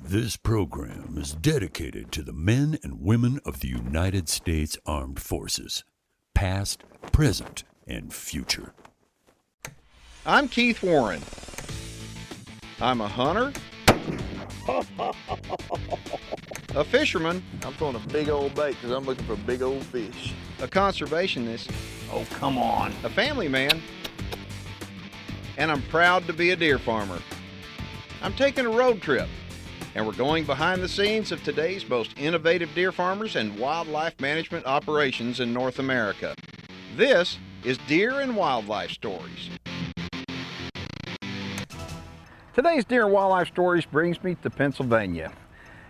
This program is dedicated to the men and women of the United States Armed Forces, past, present, and future. I'm Keith Warren. I'm a hunter, a fisherman, I'm throwing a big old bait because I'm looking for big old fish. a conservationist, Oh, come on. a family man, and I'm proud to be a deer farmer. I'm taking a road trip, and we're going behind the scenes of today's most innovative deer farmers and wildlife management operations in North America. This is Deer and Wildlife Stories. Today's Deer and Wildlife Stories brings me to Pennsylvania.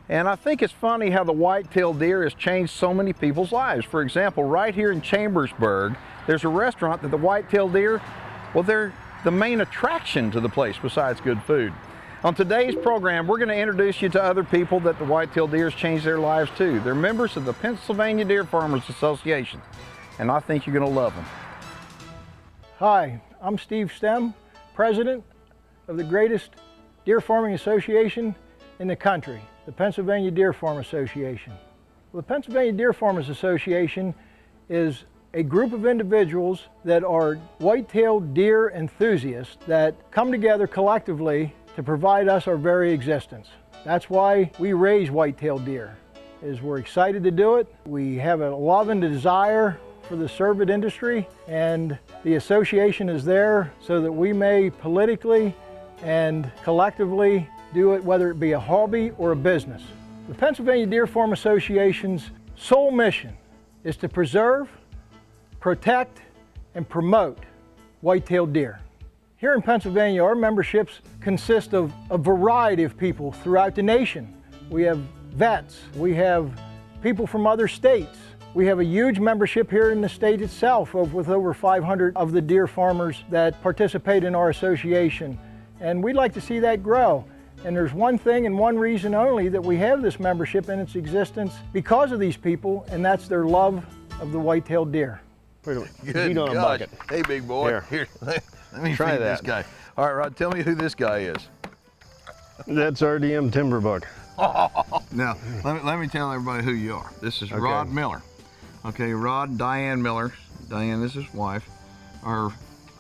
And I think it's funny how the white-tailed deer has changed so many people's lives. For example, right here in Chambersburg, there's a restaurant that the white-tailed deer, well, they're the main attraction to the place besides good food. On today's program, we're going to introduce you to other people that the white-tailed deer has changed their lives too. They're members of the Pennsylvania Deer Farmers Association, and I think you're going to love them. Hi, I'm Steve Stem, president of the greatest deer farming association in the country, the Pennsylvania Deer Farm Association. Well, the Pennsylvania Deer Farmers Association is a group of individuals that are white-tailed deer enthusiasts that come together collectively to provide us our very existence. That's why we raise white-tailed deer, is we're excited to do it. We have a love and desire for the cervid industry, and the association is there so that we may politically and collectively do it, whether it be a hobby or a business. The Pennsylvania Deer Farm Association's sole mission is to preserve, protect, and promote white-tailed deer. Here in Pennsylvania, our memberships consist of a variety of people throughout the nation. We have vets, we have people from other states. We have a huge membership here in the state itself with over 500 of the deer farmers that participate in our association. And we'd like to see that grow. And there's one thing and one reason only that we have this membership in its existence because of these people, and that's their love of the white-tailed deer. Good Feed on a gosh. bucket. Hey, big boy. Here. Let me Try feed that. this guy. All right, Rod, tell me who this guy is. That's RDM Timberbuck. Now, let me tell everybody who you are. This is Rod Miller. Okay, Rod and Diane Miller. Diane is his wife. Are,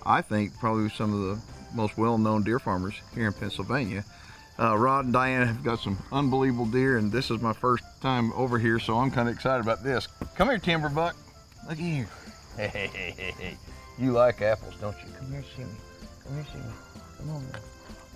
I think, probably some of the most well-known deer farmers here in Pennsylvania. Rod and Diane have got some unbelievable deer, and this is my first time over here, so I'm kind of excited about this. Come here, Timberbuck. Look at you. Hey. You like apples, don't you? Come here, see me. Come here, see me. Come on now.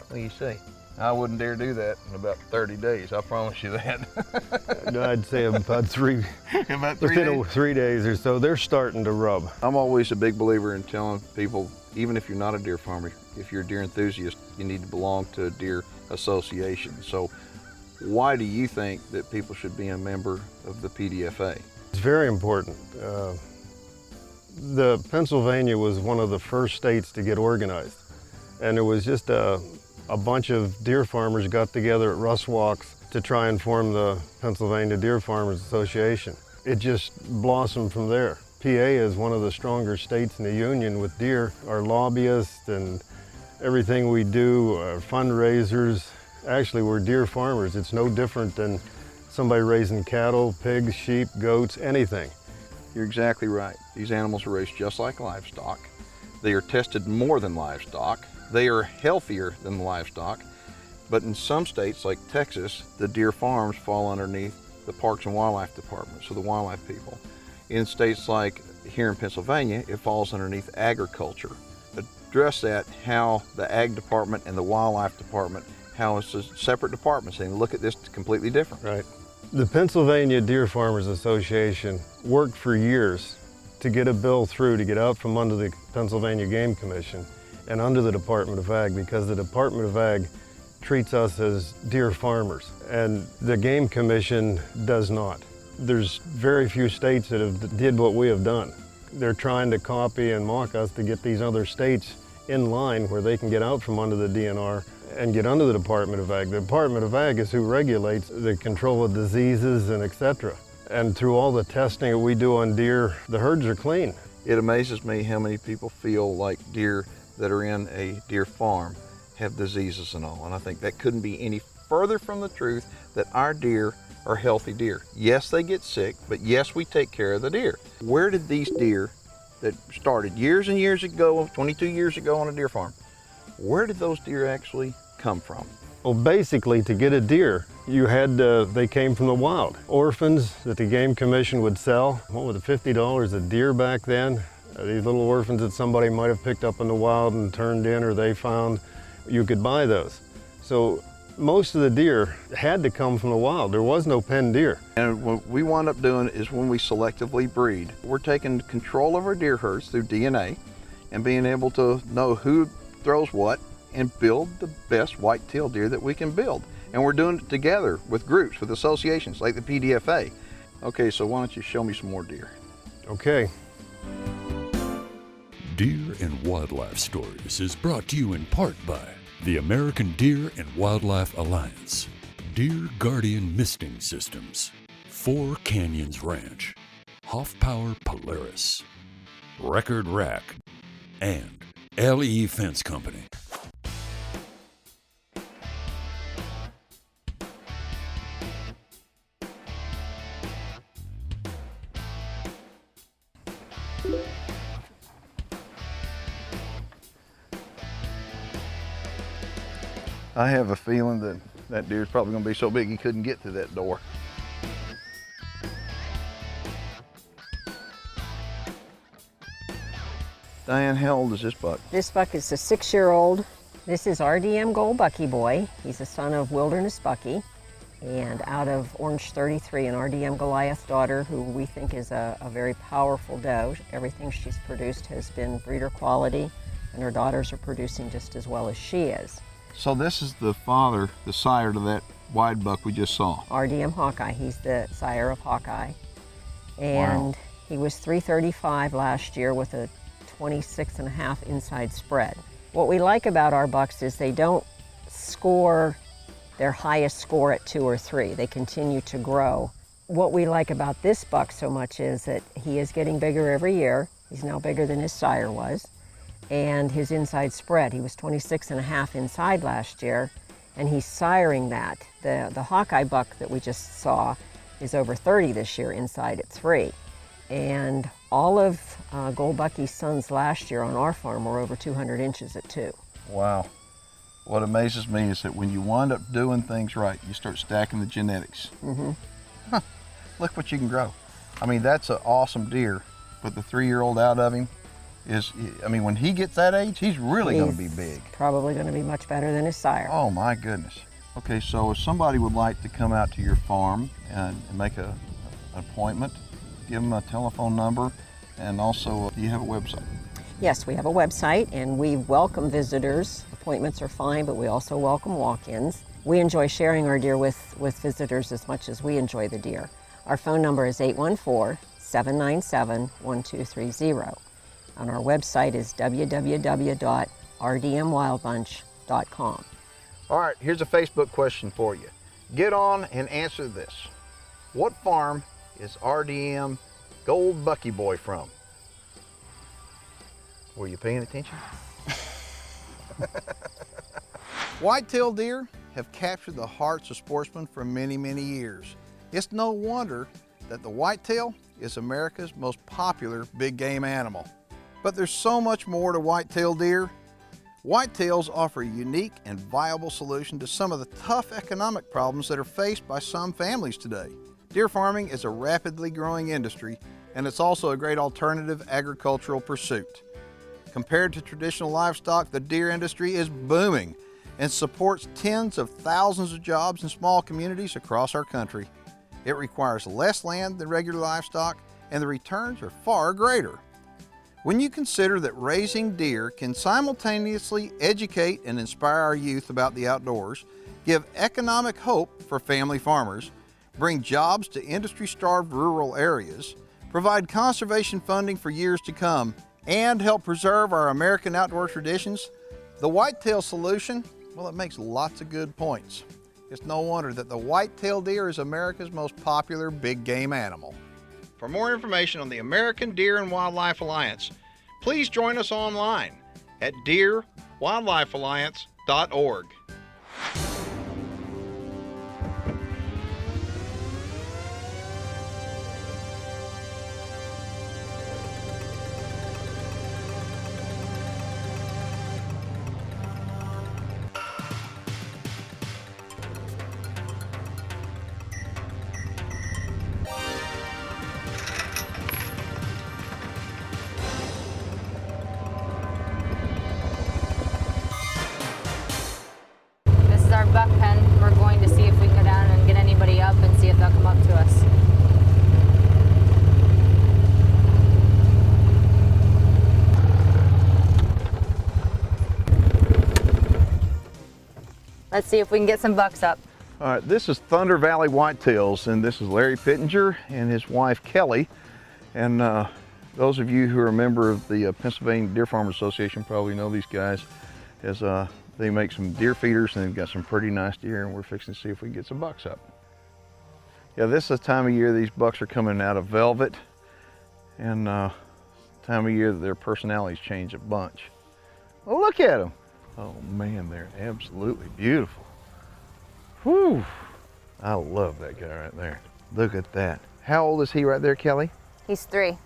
What do you say? I wouldn't dare do that in about 30 days. I promise you that. No, I'd say about three. About 3 Within days? 3 days or so, they're starting to rub. I'm always a big believer in telling people, even if you're not a deer farmer, if you're a deer enthusiast, you need to belong to a deer association. So why do you think that people should be a member of the PDFA? It's very important. The Pennsylvania was one of the first states to get organized. And it was just a bunch of deer farmers got together at Russ Walks to try and form the Pennsylvania Deer Farmers Association. It just blossomed from there. PA is one of the stronger states in the union with deer. Our lobbyists and everything we do, our fundraisers, actually we're deer farmers. It's no different than somebody raising cattle, pigs, sheep, goats, anything. You're exactly right. These animals are raised just like livestock. They are tested more than livestock. They are healthier than livestock. But in some states like Texas, the deer farms fall underneath the Parks and Wildlife Department, so the wildlife people. In states like here in Pennsylvania, it falls underneath agriculture. Address that, how the ag department and the wildlife department, how it's a separate department, saying look at this completely different. Right. The Pennsylvania Deer Farmers Association worked for years to get a bill through to get out from under the Pennsylvania Game Commission and under the Department of Ag, because the Department of Ag treats us as deer farmers and the Game Commission does not. There's very few states that have did what we have done. They're trying to copy and mock us to get these other states in line where they can get out from under the DNR and get under the Department of Ag. The Department of Ag is who regulates the control of diseases and etc. And through all the testing that we do on deer, the herds are clean. It amazes me how many people feel like deer that are in a deer farm have diseases and all, and I think that couldn't be any further from the truth that our deer are healthy deer. Yes, they get sick, but yes, we take care of the deer. Where did these deer that started years and years ago, 22 years ago on a deer farm, where did those deer actually come from? Well, basically, to get a deer, they came from the wild. Orphans that the Game Commission would sell. What was it, $50 a deer back then? These little orphans that somebody might have picked up in the wild and turned in, or they found, you could buy those. So most of the deer had to come from the wild. There was no pen deer. And what we wind up doing is when we selectively breed, we're taking control of our deer herds through DNA and being able to know who throws what and build the best whitetail deer that we can build. And we're doing it together with groups, with associations like the PDFA. Okay, so why don't you show me some more deer? Okay. Deer and Wildlife Stories is brought to you in part by the American Deer and Wildlife Alliance, Deer Guardian Misting Systems, Four Canyons Ranch, Hoff Power Polaris, Record Rack, and LE Fence Company. I have a feeling that that deer's probably gonna be so big he couldn't get through that door. Diane, how old is this buck? This buck is a 6-year-old. This is RDM Gold Bucky Boy. He's a son of Wilderness Bucky and out of Orange 33, an RDM Goliath daughter who we think is a very powerful doe. Everything she's produced has been breeder quality, and her daughters are producing just as well as she is. So this is the father, the sire to that wide buck we just saw. RDM Hawkeye, he's the sire of Hawkeye. And he was 335 last year with a 26.5 inside spread. What we like about our bucks is they don't score their highest score at 2 or 3. They continue to grow. What we like about this buck so much is that he is getting bigger every year. He's now bigger than his sire was. And his inside spread, he was 26.5 inside last year, and he's siring that. The Hawkeye buck that we just saw is over 30 this year inside at 3. And all of Gold Bucky's sons last year on our farm were over 200 inches at 2. Wow. What amazes me is that when you wind up doing things right, you start stacking the genetics. Huh, look what you can grow. I mean, that's an awesome deer, but the 3-year-old out of him is, I mean, when he gets that age, he's really going to be big. Probably going to be much better than his sire. Oh my goodness. Okay, so if somebody would like to come out to your farm and make an appointment, give them a telephone number, and also, do you have a website? Yes, we have a website, and we welcome visitors. Appointments are fine, but we also welcome walk-ins. We enjoy sharing our deer with visitors as much as we enjoy the deer. Our phone number is 814-797-1230. And our website is www.rdmwildbunch.com. All right, here's a Facebook question for you. Get on and answer this. What farm is RDM Gold Bucky Boy from? Were you paying attention? Whitetail deer have captured the hearts of sportsmen for many, many years. It's no wonder that the whitetail is America's most popular big game animal. But there's so much more to whitetail deer. Whitetails offer a unique and viable solution to some of the tough economic problems that are faced by some families today. Deer farming is a rapidly growing industry, and it's also a great alternative agricultural pursuit. Compared to traditional livestock, the deer industry is booming and supports tens of thousands of jobs in small communities across our country. It requires less land than regular livestock, and the returns are far greater. When you consider that raising deer can simultaneously educate and inspire our youth about the outdoors, give economic hope for family farmers, bring jobs to industry-starved rural areas, provide conservation funding for years to come, and help preserve our American outdoor traditions, the whitetail solution, well, it makes lots of good points. It's no wonder that the whitetail deer is America's most popular big game animal. For more information on the American Deer and Wildlife Alliance, please join us online at deerwildlifealliance.org. Let's see if we can get some bucks up. All right, this is Thunder Valley Whitetails, and this is Larry Pittenger and his wife Kelly. And those of you who are a member of the Pennsylvania Deer Farmers Association probably know these guys, as they make some deer feeders, and they've got some pretty nice deer, and we're fixing to see if we can get some bucks up. Yeah, this is the time of year these bucks are coming out of velvet, and time of year that their personalities change a bunch. Well, look at them. Oh man, they're absolutely beautiful. Whew. I love that guy right there. Look at that. How old is he right there, Kelly? He's 3.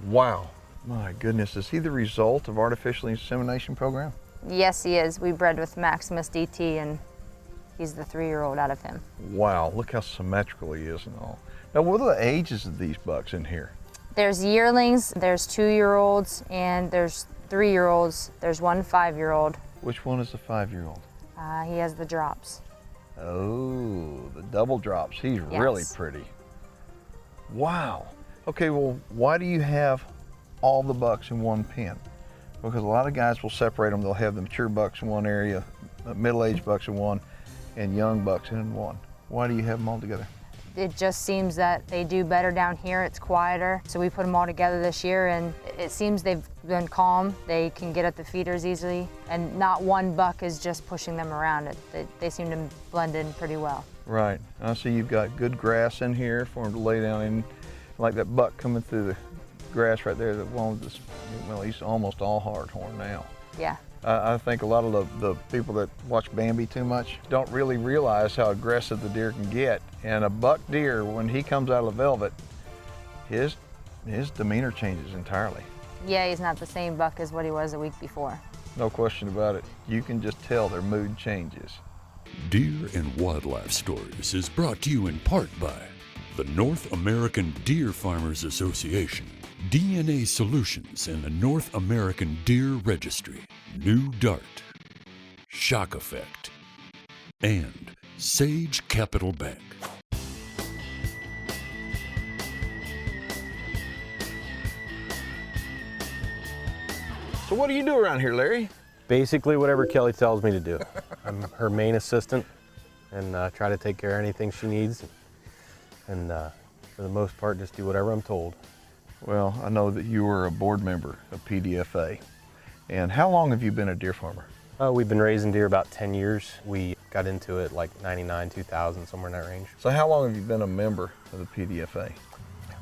Wow. My goodness, is he the result of artificial insemination program? Yes, he is. We bred with Maximus DT, and he's the 3-year-old out of him. Wow, look how symmetrical he is and all. Now, what are the ages of these bucks in here? There's yearlings, there's 2-year-olds, and there's 3-year-olds. There's one 5-year-old. Which one is the 5-year-old? He has the drops. Oh, the double drops. He's Yes. really pretty. Wow. Okay, well, why do you have all the bucks in one pen? Because a lot of guys will separate them. They'll have the mature bucks in one area, middle-aged bucks in one, and young bucks in one. Why do you have them all together? It just seems that they do better down here. It's quieter. So we put them all together this year, and it seems they've been calm. They can get at the feeders easily, and not one buck is just pushing them around. They seem to blend in pretty well. Right. I see you've got good grass in here for them to lay down in, like that buck coming through the grass right there. That one, well, he's almost all hardhorn now. Yeah. I think a lot of the people that watch Bambi too much don't really realize how aggressive the deer can get. And a buck deer, when he comes out of the velvet, his demeanor changes entirely. Yeah, he's not the same buck as what he was a week before. No question about it. You can just tell their mood changes. Deer and Wildlife Stories is brought to you in part by the North American Deer Farmers Association, DNA Solutions and the North American Deer Registry, New Dart, Shock Effect, and Sage Capital Bank. So what do you do around here, Larry? Basically whatever Kelly tells me to do. I'm her main assistant, and try to take care of anything she needs, and for the most part just do whatever I'm told. Well, I know that you were a board member of PDFA. And how long have you been a deer farmer? We've been raising deer about 10 years. We got into it like 99, 2000, somewhere in that range. So how long have you been a member of the PDFA?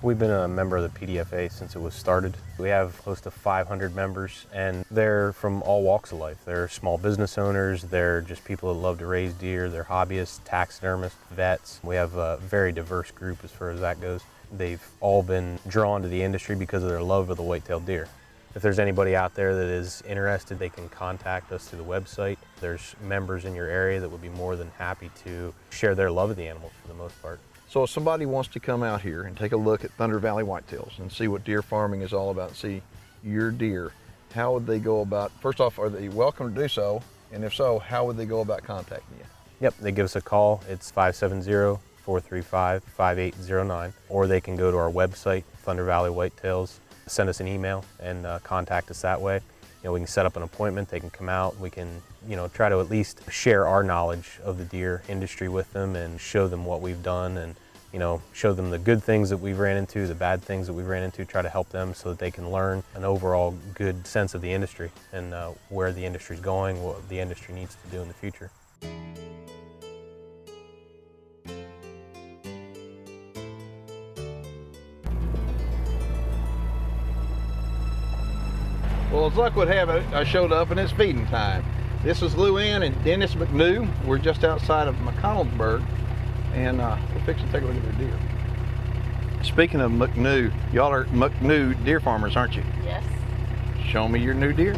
We've been a member of the PDFA since it was started. We have close to 500 members, and they're from all walks of life. They're small business owners, they're just people that love to raise deer, they're hobbyists, taxidermists, vets. We have a very diverse group as far as that goes. They've all been drawn to the industry because of their love of the white-tailed deer. If there's anybody out there that is interested, they can contact us through the website. There's members in your area that would be more than happy to share their love of the animals for the most part. So if somebody wants to come out here and take a look at Thunder Valley Whitetails and see what deer farming is all about, see your deer, how would they go about, first off, are they welcome to do so? And if so, how would they go about contacting you? Yep, they give us a call. It's 570-435-5809, or they can go to our website, Thunder Valley Whitetails, send us an email and contact us that way. You know, we can set up an appointment, they can come out, we can, try to at least share our knowledge of the deer industry with them and show them what we've done, and show them the good things that we've ran into, the bad things that we've ran into, try to help them so that they can learn an overall good sense of the industry and where the industry's going, what the industry needs to do in the future. Well, as luck would have it, I showed up and it's feeding time. This is Lou Ann and Dennis McNew. We're just outside of McConnellsburg, and we're fixing to take a look at their deer. Speaking of McNew, y'all are McNew deer farmers, aren't you? Yes. Show me your new deer.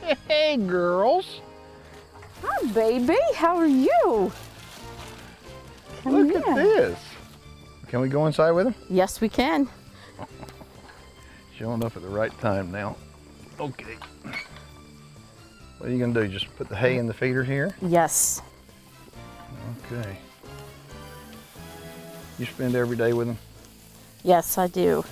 Okay. Hey, girls. Hi, baby. How are you? Look at this. Can we go inside with them? Yes, we can. Showing up at the right time now. Okay. What are you gonna do? Just put the hay in the feeder here? Yes. Okay. You spend every day with them? Yes, I do.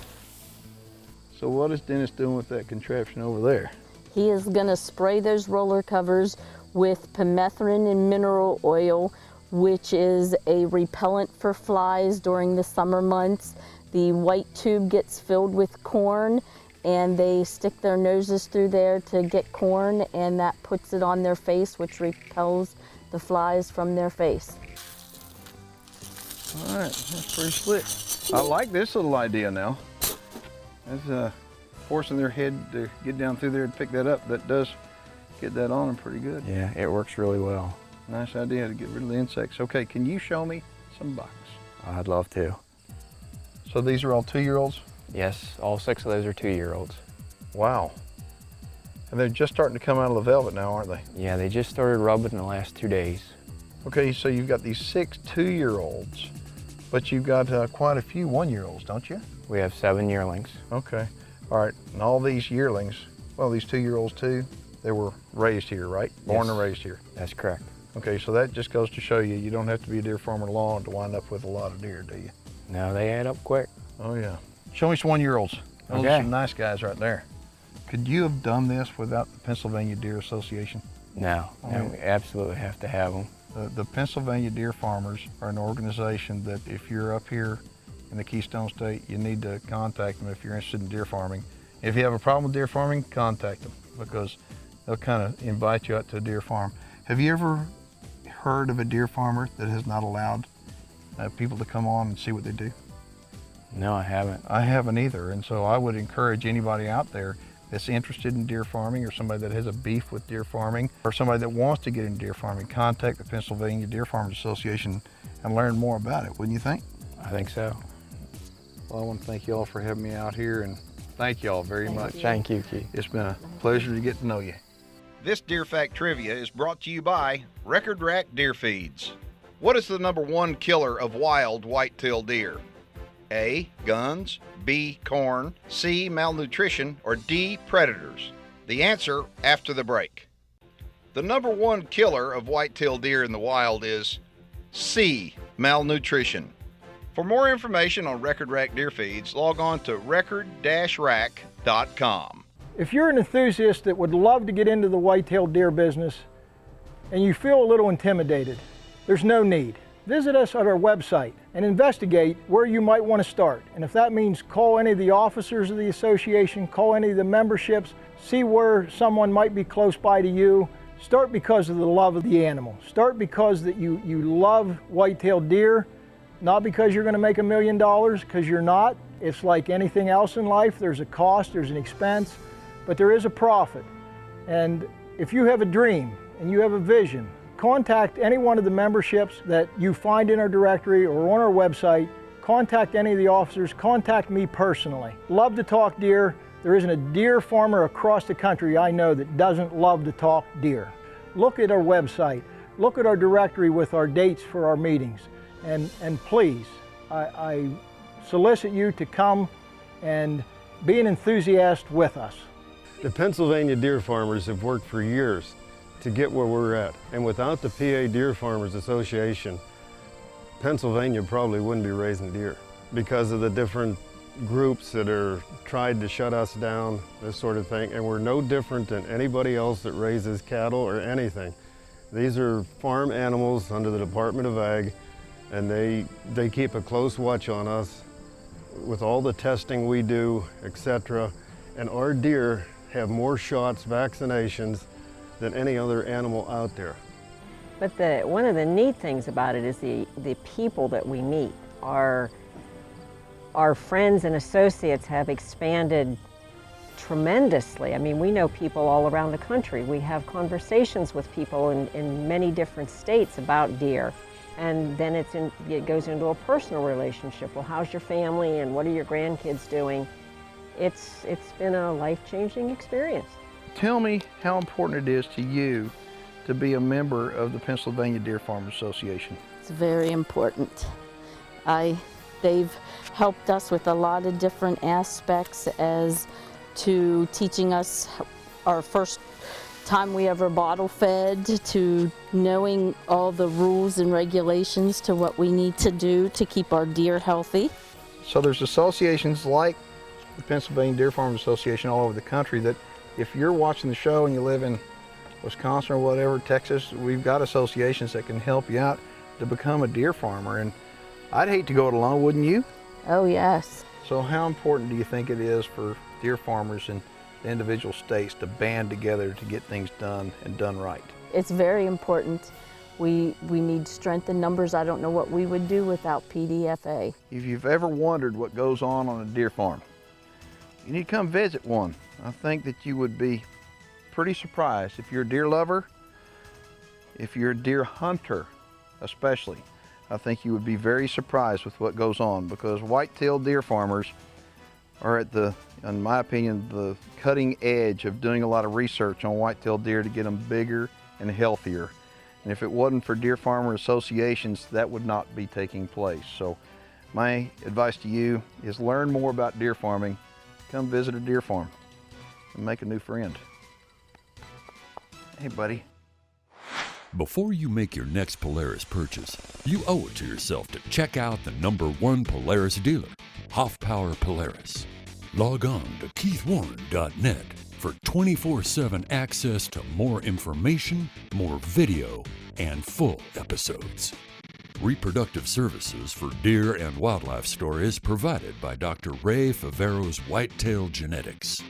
So what is Dennis doing with that contraption over there? He is going to spray those roller covers with permethrin and mineral oil, which is a repellent for flies during the summer months. The white tube gets filled with corn, and they stick their noses through there to get corn, and that puts it on their face, which repels the flies from their face. All right, that's pretty slick. I like this little idea now. That's forcing their head to get down through there and pick that up. That does get that on them pretty good. Yeah, it works really well. Nice idea to get rid of the insects. Okay, can you show me some bucks? I'd love to. So these are all 2-year-olds? Yes, all 6 of those are 2-year-olds. Wow. And they're just starting to come out of the velvet now, aren't they? Yeah, they just started rubbing in the last 2 days. Okay, so you've got these 6 2-year-olds, but you've got quite a few 1-year-olds, don't you? We have 7 yearlings. Okay. All right, and all these yearlings, well, these 2-year-olds too, they were raised here, right? Born and raised here. That's correct. Okay, so that just goes to show you, you don't have to be a deer farmer long to wind up with a lot of deer, do you? No, they add up quick. Oh yeah. Show me some 1-year-olds. Those Okay. are some nice guys right there. Could you have done this without the Pennsylvania Deer Association? No, we absolutely have to have them. The Pennsylvania Deer Farmers are an organization that if you're up here in the Keystone State, you need to contact them if you're interested in deer farming. If you have a problem with deer farming, contact them because they'll kind of invite you out to a deer farm. Have you ever heard of a deer farmer that has not allowed people to come on and see what they do? No, I haven't. I haven't either, and so I would encourage anybody out there that's interested in deer farming or somebody that has a beef with deer farming or somebody that wants to get into deer farming, contact the Pennsylvania Deer Farmers Association and learn more about it, wouldn't you think? I think so. Well, I want to thank you all for having me out here, and thank you all very much. Thank you, Keith. It's been a pleasure to get to know you. This Deer Fact Trivia is brought to you by Record Rack Deer Feeds. What is the #1 killer of wild white-tailed deer? A, guns, B, corn, C, malnutrition, or D, predators? The answer after the break. The #1 killer of white-tailed deer in the wild is C, malnutrition. For more information on Record Rack Deer Feeds, log on to record-rack.com. If you're an enthusiast that would love to get into the white-tailed deer business and you feel a little intimidated, there's no need. Visit us at our website and investigate where you might want to start. And if that means call any of the officers of the association, call any of the memberships, see where someone might be close by to you. Start because of the love of the animal. Start because that you love white-tailed deer, not because you're going to make $1 million, because you're not. It's like anything else in life. There's a cost, there's an expense, but there is a profit. And if you have a dream and you have a vision, contact any one of the memberships that you find in our directory or on our website. Contact any of the officers. Contact me personally. Love to talk deer. There isn't a deer farmer across the country I know that doesn't love to talk deer. Look at our website. Look at our directory with our dates for our meetings. And please, I solicit you to come and be an enthusiast with us. The Pennsylvania deer farmers have worked for years to get where we're at. And without the PA Deer Farmers Association, Pennsylvania probably wouldn't be raising deer because of the different groups that are tried to shut us down, this sort of thing. And we're no different than anybody else that raises cattle or anything. These are farm animals under the Department of Ag, and they keep a close watch on us with all the testing we do, etc. And our deer have more shots, vaccinations, than any other animal out there. But one of the neat things about it is the people that we meet. Our friends and associates have expanded tremendously. I mean, we know people all around the country. We have conversations with people in many different states about deer. And then it goes into a personal relationship. Well, how's your family and what are your grandkids doing? It's been a life-changing experience. Tell me how important it is to you to be a member of the Pennsylvania Deer Farmers Association. It's very important. They've helped us with a lot of different aspects as to teaching us our first time we ever bottle fed to knowing all the rules and regulations to what we need to do to keep our deer healthy. So there's associations like the Pennsylvania Deer Farmers Association all over the country that if you're watching the show and you live in Wisconsin or whatever, Texas, we've got associations that can help you out to become a deer farmer. And I'd hate to go it alone, wouldn't you? Oh yes. So how important do you think it is for deer farmers in the individual states to band together to get things done and done right? It's very important. We need strength in numbers. I don't know what we would do without PDFA. If you've ever wondered what goes on a deer farm, you need to come visit one. I think that you would be pretty surprised. If you're a deer lover, if you're a deer hunter especially, I think you would be very surprised with what goes on, because white-tailed deer farmers are at the, in my opinion, the cutting edge of doing a lot of research on white-tailed deer to get them bigger and healthier. And if it wasn't for deer farmer associations, that would not be taking place. So my advice to you is learn more about deer farming. Come visit a deer farm and make a new friend. Hey, buddy. Before you make your next Polaris purchase, you owe it to yourself to check out the #1 Polaris dealer, Hoffpower Polaris. Log on to keithwarren.net for 24/7 access to more information, more video, and full episodes. Reproductive services for deer and wildlife stories provided by Dr. Ray Favero's Whitetail Genetics.